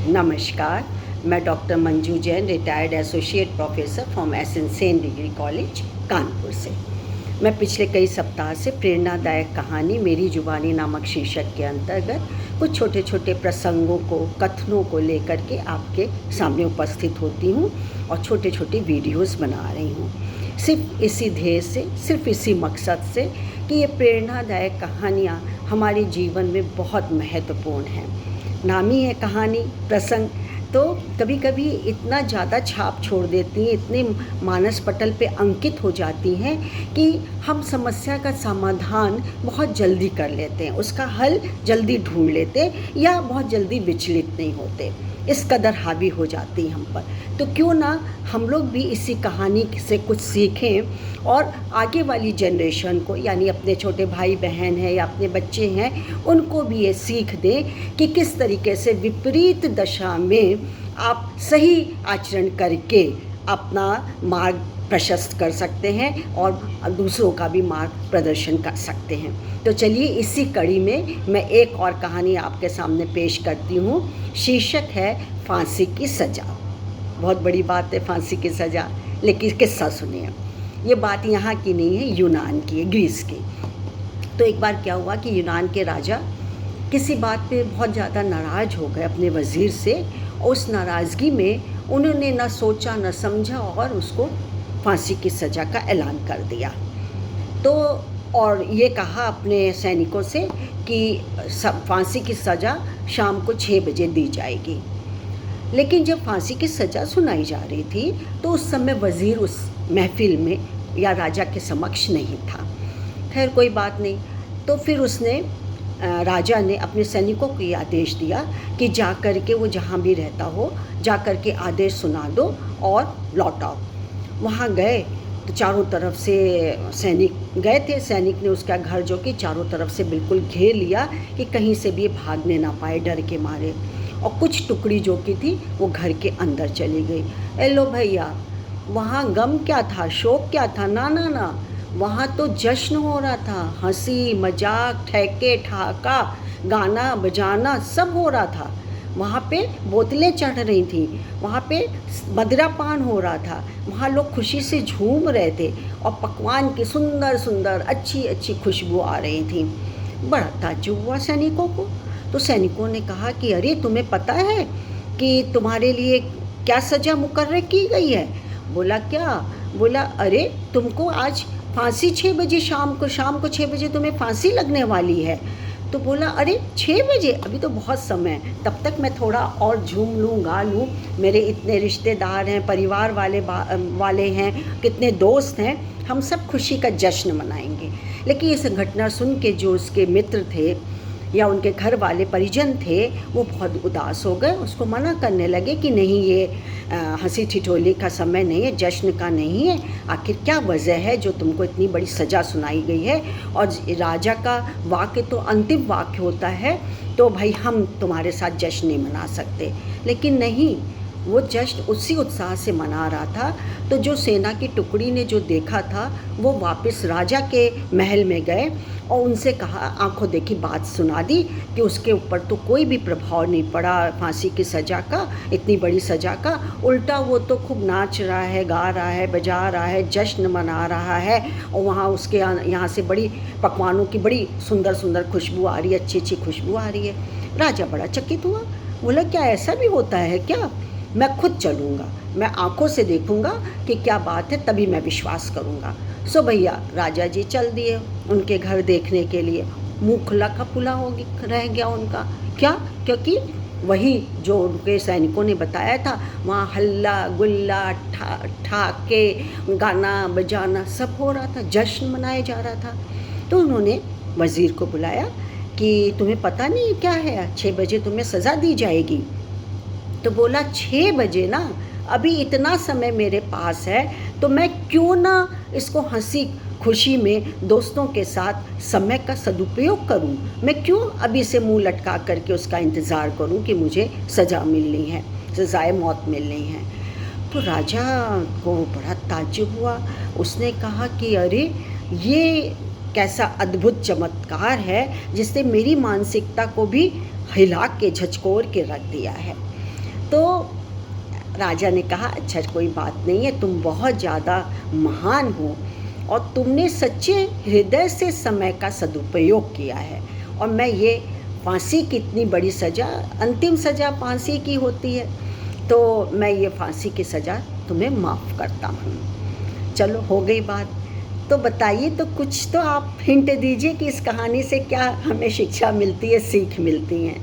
नमस्कार, मैं doctor Manju Jain, retired associate professor from SN. Sen degree college Kanpur से। मैं पिछले कई सप्ताह से प्रेरणादायक कहानी मेरी जुबानी नामक शीर्षक के अंतर्गत कुछ छोटे छोटे प्रसंगों को, कथनों को लेकर के आपके सामने उपस्थित होती हूँ और छोटे छोटे वीडियोस बना रही हूँ, सिर्फ इसी ध्येय से, सिर्फ इसी मकसद से कि ये प्रेरणादायक कहानियाँ हमारे जीवन में बहुत महत्वपूर्ण हैं। नाम ही है कहानी, प्रसंग, तो कभी कभी इतना ज़्यादा छाप छोड़ देती हैं, इतने मानस पटल पे अंकित हो जाती हैं कि हम समस्या का समाधान बहुत जल्दी कर लेते हैं, उसका हल जल्दी ढूंढ लेते हैं या बहुत जल्दी विचलित नहीं होते, इस कदर हावी हो जाती हम पर। तो क्यों ना हम लोग भी इसी कहानी से कुछ सीखें और आगे वाली जनरेशन को, यानी अपने छोटे भाई बहन हैं या अपने बच्चे हैं, उनको भी ये सीख दें कि किस तरीके से विपरीत दशा में आप सही आचरण करके अपना मार्ग प्रशस्त कर सकते हैं और दूसरों का भी मार्ग प्रदर्शन कर सकते हैं। तो चलिए इसी कड़ी में मैं एक और कहानी आपके सामने पेश करती हूँ। शीर्षक है फांसी की सज़ा। बहुत बड़ी बात है फांसी की सज़ा, लेकिन किस्सा सुनिए। ये बात यहाँ की नहीं है, यूनान की है, ग्रीस की। तो एक बार क्या हुआ कि यूनान के राजा किसी बात पे बहुत ज़्यादा नाराज़ हो गए अपने वज़ीर से, और उस नाराज़गी में उन्होंने न सोचा न समझा और उसको फांसी की सज़ा का ऐलान कर दिया। तो और ये कहा अपने सैनिकों से कि फांसी की सज़ा शाम को 6 बजे दी जाएगी। लेकिन जब फांसी की सज़ा सुनाई जा रही थी तो उस समय वज़ीर उस महफिल में या राजा के समक्ष नहीं था। खैर कोई बात नहीं, तो फिर उसने राजा ने अपने सैनिकों को ये आदेश दिया कि जा कर के वो जहाँ भी रहता हो जा कर के आदेश सुना दो और लौट आओ। वहाँ गए तो चारों तरफ से सैनिक गए थे। सैनिक ने उसका घर जो कि चारों तरफ से बिल्कुल घेर लिया कि कहीं से भी भागने ना पाए डर के मारे, और कुछ टुकड़ी जो की थी वो घर के अंदर चली गई। एलो भैया, वहाँ गम क्या था, शोक क्या था? ना ना ना, वहाँ तो जश्न हो रहा था, हंसी मजाक, ठेके ठहाका, गाना बजाना सब हो रहा था। वहाँ पे बोतलें चढ़ रही थी, वहाँ पे मदिरा पान हो रहा था, वहाँ लोग खुशी से झूम रहे थे और पकवान की सुंदर सुंदर अच्छी अच्छी खुशबू आ रही थी। बड़ा ताज्जुब हुआ सैनिकों को। तो सैनिकों ने कहा कि अरे तुम्हें पता है कि तुम्हारे लिए क्या सज़ा मुकर्रर की गई है? बोला क्या? बोला अरे तुमको आज फांसी 6 बजे शाम को 6 बजे तुम्हें फांसी लगने वाली है। तो बोला अरे 6 बजे, अभी तो बहुत समय है, तब तक मैं थोड़ा और झूम लूँ गा लूँ, मेरे इतने रिश्तेदार हैं, परिवार वाले हैं, कितने दोस्त हैं, हम सब खुशी का जश्न मनाएंगे। लेकिन इस घटना सुन के जो उसके मित्र थे या उनके घर वाले परिजन थे वो बहुत उदास हो गए, उसको मना करने लगे कि नहीं, ये हंसी ठिठोली का समय नहीं है, जश्न का नहीं है। आखिर क्या वजह है जो तुमको इतनी बड़ी सज़ा सुनाई गई है? और राजा का वाक्य तो अंतिम वाक्य होता है, तो भाई हम तुम्हारे साथ जश्न नहीं मना सकते। लेकिन नहीं, वो जश्न उसी उत्साह से मना रहा था। तो जो सेना की टुकड़ी ने जो देखा था वो वापस राजा के महल में गए और उनसे कहा, आंखों देखी बात सुना दी कि उसके ऊपर तो कोई भी प्रभाव नहीं पड़ा फांसी की सज़ा का, इतनी बड़ी सज़ा का। उल्टा वो तो खूब नाच रहा है, गा रहा है, बजा रहा है, जश्न मना रहा है, और वहाँ उसके यहाँ से बड़ी पकवानों की बड़ी सुंदर सुंदर खुशबू आ रही है, अच्छी अच्छी खुशबू आ रही है। राजा बड़ा चकित हुआ, बोला क्या ऐसा भी होता है क्या? मैं खुद चलूँगा, मैं आँखों से देखूँगा कि क्या बात है, तभी मैं विश्वास करूँगा। सो भैया राजा जी चल दिए उनके घर देखने के लिए। मुँह खुला खपुला हो रह गया उनका। क्या? क्योंकि वही जो उनके सैनिकों ने बताया था, वहाँ हल्ला गुल्ला, ठाके, गाना बजाना सब हो रहा था, जश्न मनाया जा रहा था। तो उन्होंने वज़ीर को बुलाया कि तुम्हें पता नहीं क्या है, 6 बजे तुम्हें सज़ा दी जाएगी। तो बोला 6 बजे ना, अभी इतना समय मेरे पास है, तो मैं क्यों ना इसको हंसी खुशी में दोस्तों के साथ समय का सदुपयोग करूं? मैं क्यों अभी से मुंह लटका करके उसका इंतज़ार करूं कि मुझे सज़ा मिलनी है, सज़ाए मौत मिलनी है? तो राजा को बड़ा ताज्जुब हुआ। उसने कहा कि अरे ये कैसा अद्भुत चमत्कार है जिसने मेरी मानसिकता को भी हिला के झचकोर के रख दिया है। तो राजा ने कहा, अच्छा कोई बात नहीं है, तुम बहुत ज़्यादा महान हो और तुमने सच्चे हृदय से समय का सदुपयोग किया है, और मैं ये फांसी की इतनी बड़ी सज़ा, अंतिम सज़ा फांसी की होती है, तो मैं ये फांसी की सज़ा तुम्हें माफ़ करता हूँ। चलो हो गई बात। तो बताइए, तो कुछ तो आप हिंट दीजिए कि इस कहानी से क्या हमें शिक्षा मिलती है, सीख मिलती है।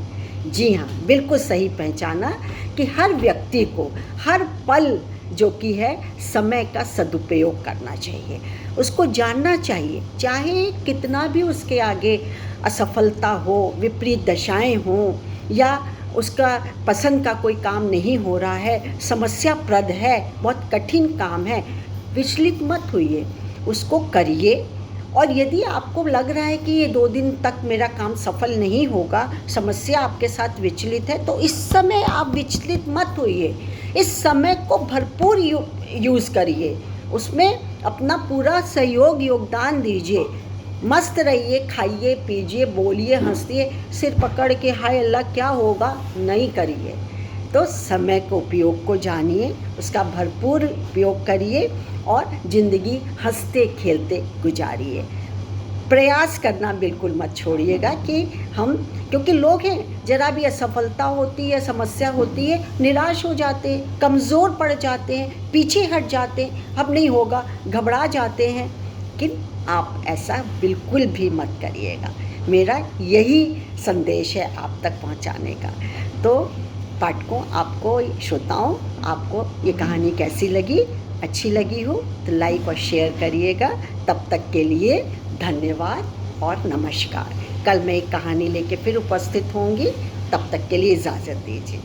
जी हाँ, बिल्कुल सही पहचाना कि हर व्यक्ति को हर पल जो कि है समय का सदुपयोग करना चाहिए, उसको जानना चाहिए, चाहे कितना भी उसके आगे असफलता हो, विपरीत दशाएं हों, या उसका पसंद का कोई काम नहीं हो रहा है, समस्याप्रद है, बहुत कठिन काम है, विचलित मत होइए, उसको करिए। और यदि आपको लग रहा है कि ये 2 दिन तक मेरा काम सफल नहीं होगा, समस्या आपके साथ विचलित है, तो इस समय आप विचलित मत होइए, इस समय को भरपूर यूज़ करिए, उसमें अपना पूरा सहयोग योगदान दीजिए, मस्त रहिए, खाइए पीजिए, बोलिए हंसिए, सिर पकड़ के हाय अल्लाह क्या होगा नहीं करिए। तो समय को उपयोग को जानिए, उसका भरपूर उपयोग करिए और ज़िंदगी हंसते खेलते गुजारिए। प्रयास करना बिल्कुल मत छोड़िएगा कि हम, क्योंकि लोग हैं, ज़रा भी असफलता होती है, समस्या होती है, निराश हो जाते हैं, कमज़ोर पड़ जाते हैं, पीछे हट जाते हैं, अब नहीं होगा, घबरा जाते हैं। लेकिन आप ऐसा बिल्कुल भी मत करिएगा, मेरा यही संदेश है आप तक पहुंचाने का। तो पाठकों, आपको, श्रोताओं, आपको ये कहानी कैसी लगी? अच्छी लगी हो तो लाइक और शेयर करिएगा। तब तक के लिए धन्यवाद और नमस्कार। कल मैं एक कहानी लेके फिर उपस्थित होंगी, तब तक के लिए इजाज़त दीजिए।